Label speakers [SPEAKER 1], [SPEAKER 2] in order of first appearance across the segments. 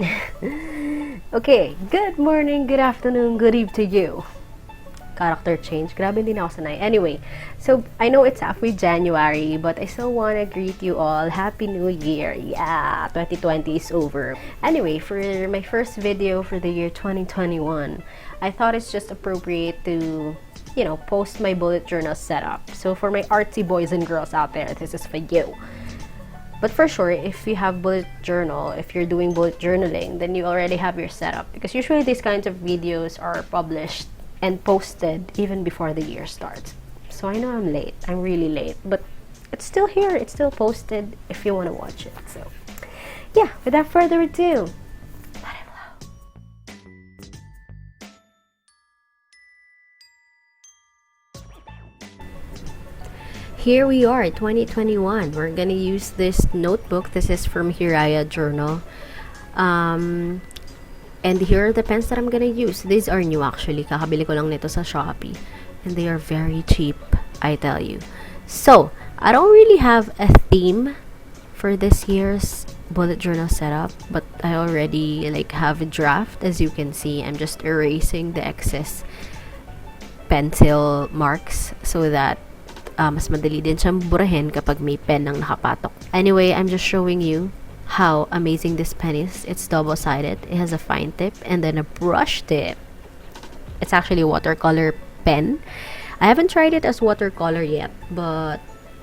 [SPEAKER 1] Okay, good morning, good afternoon, good eve to you. Character change. Grabe, hindi na ako sanay. Anyway, so I know it's halfway January, but I still want to greet you all. Happy New Year. Yeah, 2020 is over. Anyway, for my first video for the year 2021, I thought it's just appropriate to, post my bullet journal setup. So for my artsy boys and girls out there, this is for you. But for sure, if you have bullet journal, if you're doing bullet journaling, then you already have your setup. Because usually these kinds of videos are published and posted even before the year starts. So I know I'm late. I'm really late. But it's still here. It's still posted if you want to watch it. So yeah, without further ado, let it flow. Here we are, 2021. We're gonna use this notebook. This is from Hiraya Journal. And here are the pens that I'm gonna use. These are new actually. Kakabili ko lang nito sa Shopee. And they are very cheap, I tell you. So, I don't really have a theme for this year's bullet journal setup. But I already have a draft. As you can see, I'm just erasing the excess pencil marks so that mas madali din siyang burahin kapag may pen nang nakapatok. Anyway, I'm just showing you how amazing this pen is. It's double-sided. It has a fine tip and then a brush tip. It's actually a watercolor pen. I haven't tried it as watercolor yet, but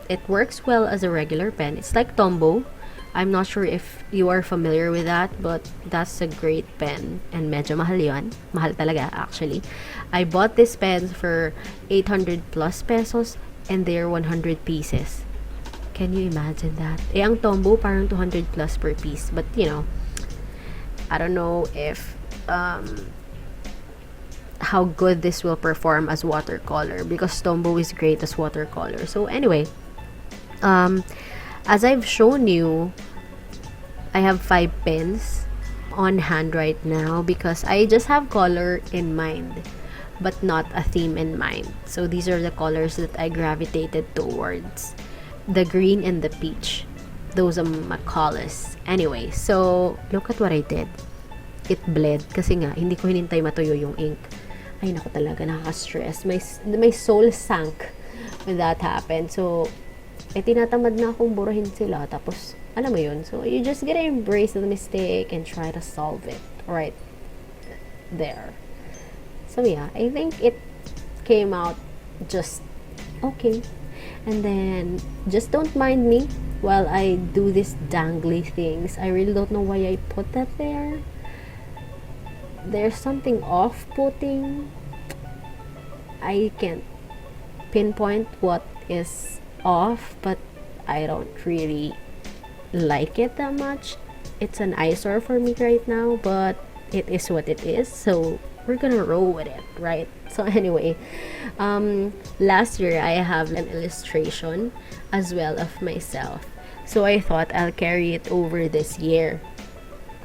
[SPEAKER 1] it works well as a regular pen. It's like Tombow. I'm not sure if you are familiar with that, but that's a great pen. And medyo mahal yun. Mahal talaga, actually. I bought this pen for 800 plus pesos and they're 100 pieces. Can you imagine that? Ang Tombow parang 200 plus per piece. But, I don't know if how good this will perform as watercolor because Tombow is great as watercolor. So anyway, as I've shown you, I have 5 pens on hand right now because I just have color in mind but not a theme in mind. So these are the colors that I gravitated towards. The green and the peach. Those are Macaulay's. Anyway, so look at what I did. It bled kasi nga hindi ko hinintay matuyo yung ink. Ay naku talaga, nakaka-stress. My soul sank when that happened. So tinatamad na akong burahin sila. Tapos, alam mo yun. So you just gotta embrace the mistake and try to solve it right there. So yeah, I think it came out just okay. And then, just don't mind me while I do these dangly things. I really don't know why I put that there. There's something off-putting. I can't pinpoint what is off, but I don't really like it that much. It's an eyesore for me right now, but it is what it is. So, we're gonna roll with it, right? So anyway, last year I have an illustration as well of myself. So I thought I'll carry it over this year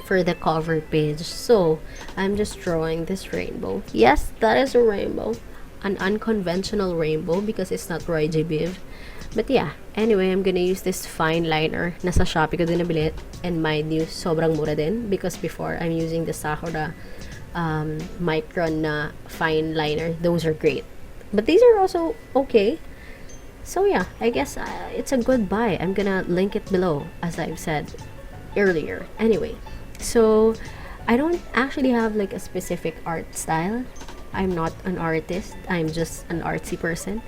[SPEAKER 1] for the cover page. So I'm just drawing this rainbow. Yes, that is a rainbow. An unconventional rainbow because it's not Roy J. Biv. But yeah, anyway, I'm gonna use this fine liner. Nasa Shopee ko din nabili. And mind you, sobrang mura din because before I'm using the Sakura micron na fine liner. Those are great, but these are also okay. So yeah, I guess it's a good buy. I'm gonna link it below as I've said earlier. Anyway, so I don't actually have a specific art style. I'm not an artist. I'm just an artsy person,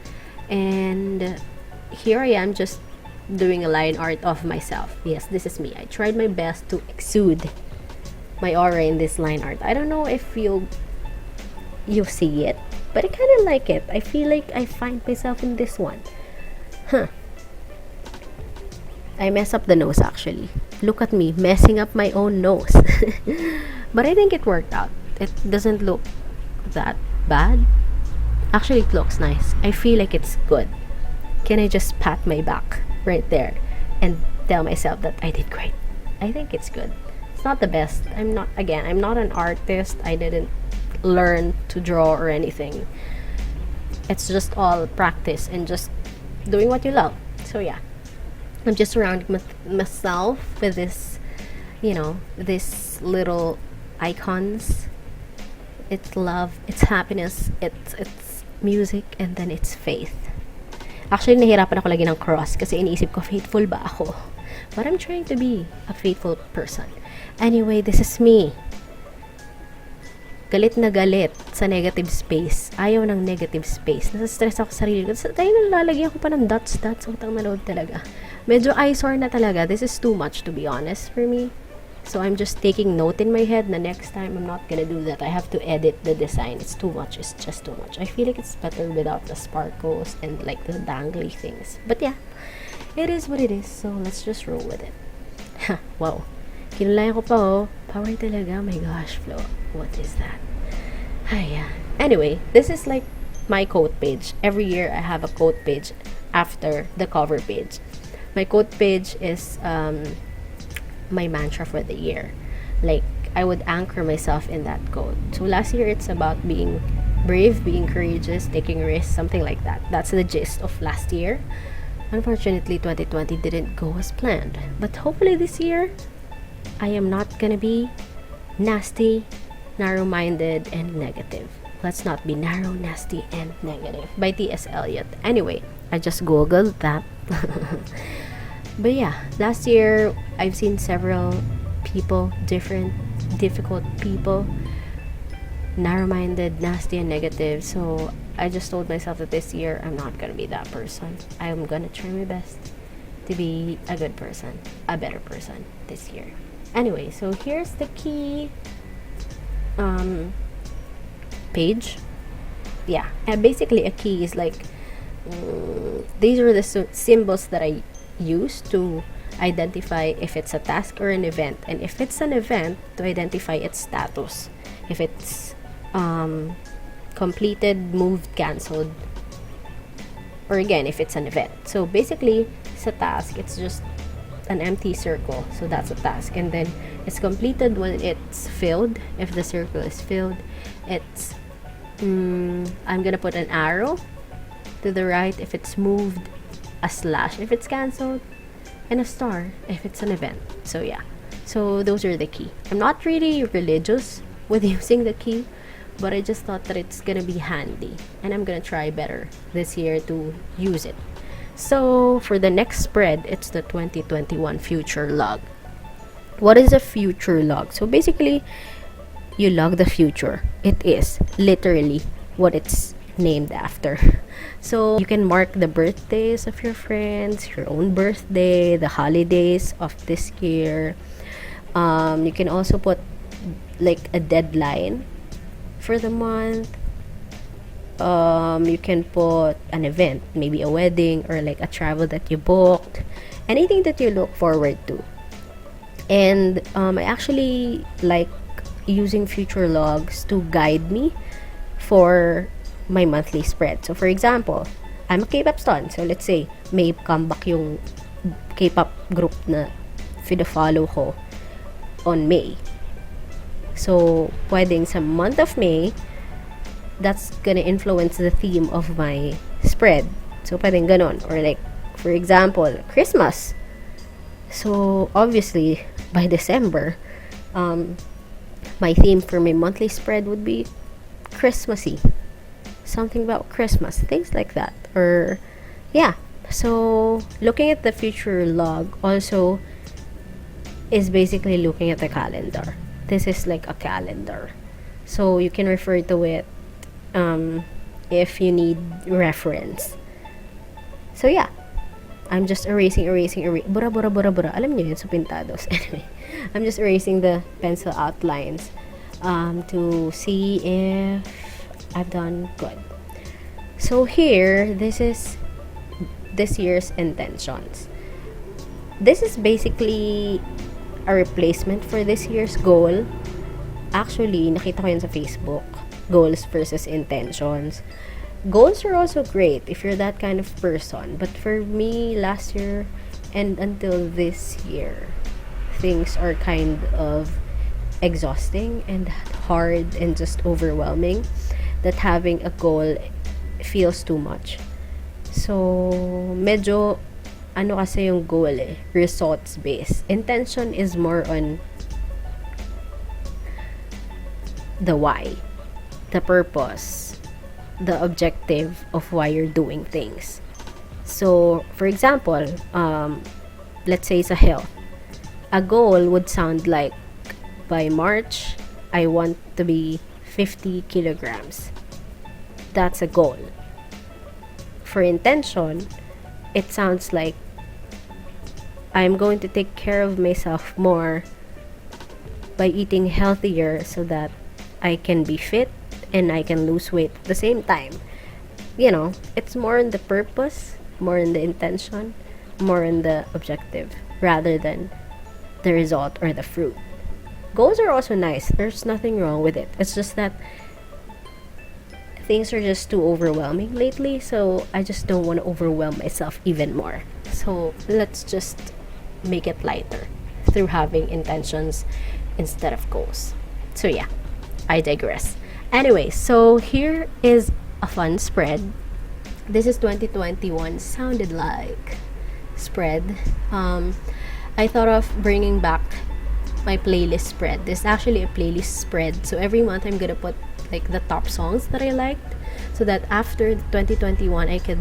[SPEAKER 1] and here I am just doing a line art of myself. Yes, this is me. I tried my best to exude my aura in this line art. I don't know if you see it, but I kind of like it. I feel like I find myself in this one. I mess up the nose actually. Look at me messing up my own nose. But I think it worked out. It doesn't look that bad. Actually, it looks nice. I feel like it's good. Can I just pat my back right there and tell myself that I did great? I think it's good. It's not the best. I'm not an artist. I didn't learn to draw or anything. It's just all practice and just doing what you love. So yeah, I'm just surrounding myself with this you know, these little icons. It's love, it's happiness, it's music, and then it's faith. Actually, nahirapan ako lagi ng cross kasi iniisip ko, faithful ba ako? But I'm trying to be a faithful person. Anyway, this is me. Galit na galit sa negative space. Ayaw ng negative space. Nasa-stress ako sa sarili ko. Tayo nalalagyan ko pa ng dots. Utang na loob talaga. Medyo eyesore na talaga. This is too much, to be honest, for me. So I'm just taking note in my head na next time I'm not gonna do that. I have to edit the design. It's too much. It's just too much. I feel like it's better without the sparkles and like the dangly things. But yeah, it is what it is. So let's just roll with it. Wow. Kinulayan ko pa oh. Power talaga. My gosh, Flo. What is that? Yeah. Anyway, this is like my quote page. Every year I have a quote page after the cover page. My quote page is my mantra for the year. Like, I would anchor myself in that quote. So last year it's about being brave, being courageous, taking risks, something like that. That's the gist of last year. Unfortunately, 2020 didn't go as planned. But hopefully this year, I am not gonna be nasty, narrow-minded, and negative. Let's not be narrow, nasty, and negative. By T.S. Eliot. Anyway, I just googled that. But yeah, last year, I've seen several people, different, difficult people, narrow-minded, nasty, and negative. So I just told myself that this year, I'm not gonna be that person. I'm gonna try my best to be a good person, a better person this year. Anyway, so here's the key page. Yeah, and basically a key is like, these are the symbols that I use to identify if it's a task or an event, and if it's an event, to identify its status, if it's completed, moved, cancelled, or again if it's an event. So basically it's a task, it's just an empty circle, so that's a task, and then it's completed when it's filled. If the circle is filled, it's I'm gonna put an arrow to the right if it's moved, a slash if it's cancelled, and a star if it's an event. So yeah, so those are the key. I'm not really religious with using the key, but I just thought that it's gonna be handy, and I'm gonna try better this year to use it. So for the next spread, it's the 2021 future log. What is a future log? So basically, you log the future. It is literally what it's named after. So you can mark the birthdays of your friends, your own birthday, the holidays of this year. You can also put like a deadline for the month. You can put an event, maybe a wedding or like a travel that you booked, anything that you look forward to. And I actually like using future logs to guide me for my monthly spread. So for example, I'm a K-pop stan. So let's say may comeback yung K-pop group na follow ko on May. So pwedeng sa month of May, that's gonna influence the theme of my spread. So pwedeng ganon. Or like, for example, Christmas. So obviously by December, my theme for my monthly spread would be Christmassy, something about Christmas, things like that. Or yeah, so looking at the future log also is basically looking at the calendar. This is like a calendar, so you can refer to it if you need reference. So yeah, I'm just erasing. Bura. Alam niyo yun sa pintados. Anyway, I'm just erasing the pencil outlines to see if I've done good. So here, this is this year's intentions. This is basically a replacement for this year's goal. Actually, nakita ko yun sa Facebook. Goals versus intentions. Goals are also great if you're that kind of person. But for me, last year and until this year, things are kind of exhausting and hard and just overwhelming, that having a goal feels too much. So medyo ano kasi yung goal results based. Intention is more on the why, the purpose, the objective of why you're doing things. So, for example, let's say sa health, a goal would sound like, by March, I want to be 50 kilograms. That's a goal. For intention, it sounds like, I'm going to take care of myself more by eating healthier so that I can be fit and I can lose weight at the same time. You know, it's more on the purpose, more on the intention, more on the objective, rather than the result or the fruit. Goals are also nice. There's nothing wrong with it. It's just that things are just too overwhelming lately, so I just don't want to overwhelm myself even more. So let's just make it lighter through having intentions instead of goals. So yeah, I digress. Anyway, so here is a fun spread. This is 2021 sounded like spread. I thought of bringing back my playlist spread. This is actually a playlist spread. So every month I'm gonna put like the top songs that I liked, so that after 2021 I could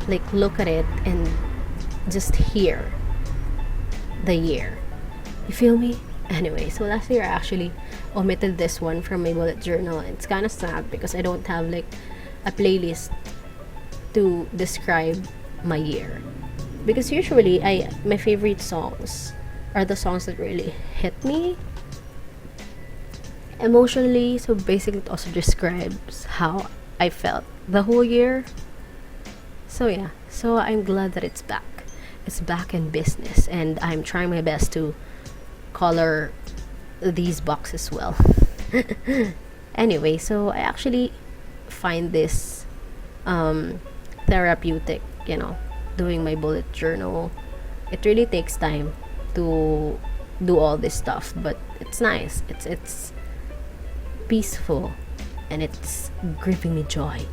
[SPEAKER 1] like look at it and just hear the year. You feel me? Anyway, so last year I actually omitted this one from my bullet journal. It's kind of sad because I don't have like a playlist to describe my year. Because usually my favorite songs are the songs that really hit me emotionally. So basically it also describes how I felt the whole year. So yeah, so I'm glad that it's back. It's back in business, and I'm trying my best to color these boxes well. Anyway, so I actually find this therapeutic, you know, doing my bullet journal. It really takes time to do all this stuff, but it's nice. It's peaceful, and it's giving me joy.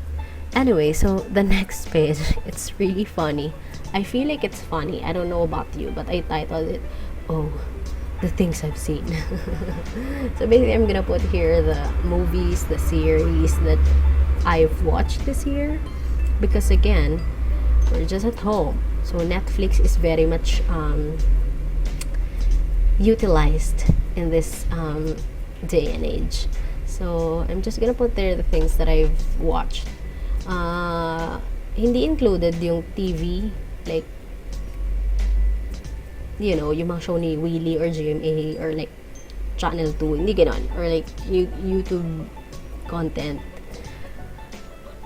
[SPEAKER 1] Anyway, so the next page, it's really funny. I feel like it's funny. I don't know about you, but I titled it, "Oh, the things I've seen." So basically, I'm gonna put here the movies, the series that I've watched this year, because again, we're just at home, so Netflix is very much utilized in this day and age. So I'm just gonna put there the things that I've watched. Hindi included yung TV, like, you know, yung mga show ni Willie or GMA or like Channel 2, hindi ganon, or like YouTube content.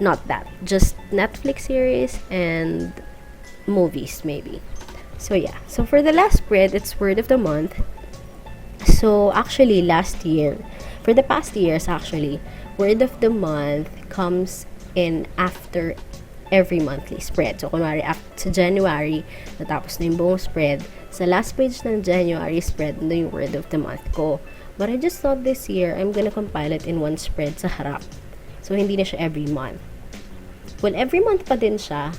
[SPEAKER 1] Not that, just Netflix series and movies maybe. So yeah, so for the last spread, it's word of the month. So actually last year, for the past years actually, word of the month comes in after every monthly spread. So kunwari after sa January, natapos na yung buong spread, sa last page ng January spread na yung word of the month ko. But I just thought this year I'm gonna compile it in one spread sa harap. So hindi na siya every month. Well, every month pa din siya,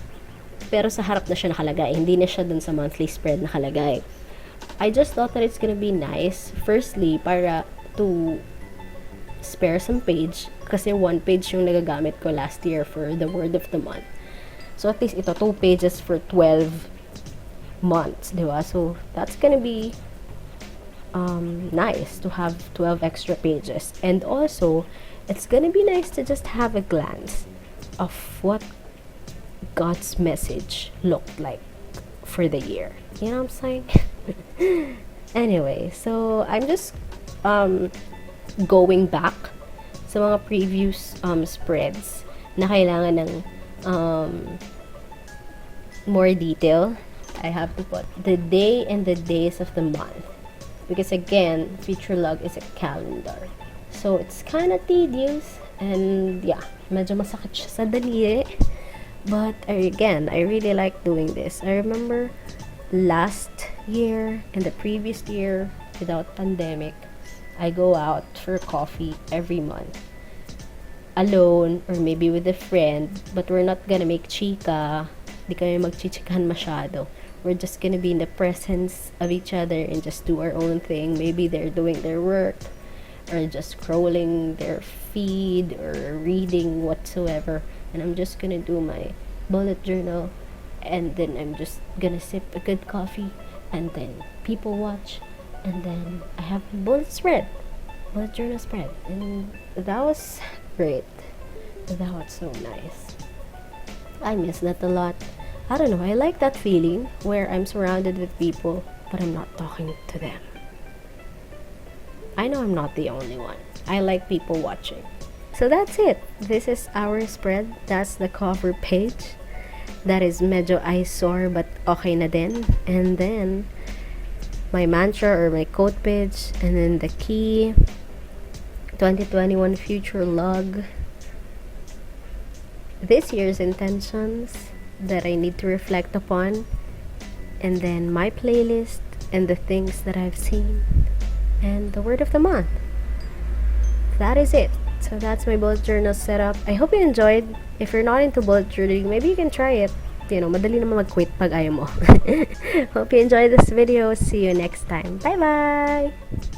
[SPEAKER 1] pero sa harap na siya nakalagay. Hindi na siya dun sa monthly spread nakalagay. I just thought that it's gonna be nice, firstly, para to spare some page, kasi one page yung nagagamit ko last year for the word of the month. So at least ito, 2 pages for 12 months, di ba? So that's gonna be nice to have 12 extra pages. And also, it's gonna be nice to just have a glance of what God's message looked like for the year. You know what I'm saying? Anyway, so I'm just going back sa mga previous spreads na kailangan ng more detail. I have to put the day and the days of the month, because again, future log is a calendar, so it's kind of tedious, and yeah, medyo masakit siya sa daliri, but again, I really like doing this. I remember last year and the previous year without pandemic, I go out for coffee every month alone or maybe with a friend, but we're not gonna make chika, di kami magchichikahan masyado. We're just gonna be in the presence of each other and just do our own thing. Maybe they're doing their work or just scrolling their feed or reading whatsoever, and I'm just gonna do my bullet journal, and then I'm just gonna sip a good coffee, and then people watch, and then I have a bullet journal spread, and that was great. That was so nice. I miss that a lot. I don't know, I like that feeling where I'm surrounded with people but I'm not talking to them. I know I'm not the only one. I like people watching. So that's it. This is our spread. That's the cover page. That is medyo eyesore but okay na din. And then my mantra or my quote page, and then the key, 2021 future log, this year's intentions that I need to reflect upon, and then my playlist and the things that I've seen, and the word of the month. That is it. So that's my bullet journal setup. I hope you enjoyed. If you're not into bullet journaling, maybe you can try it. You know, madali naman mag-quit pag ayaw mo. Hope you enjoyed this video. See you next time. Bye bye.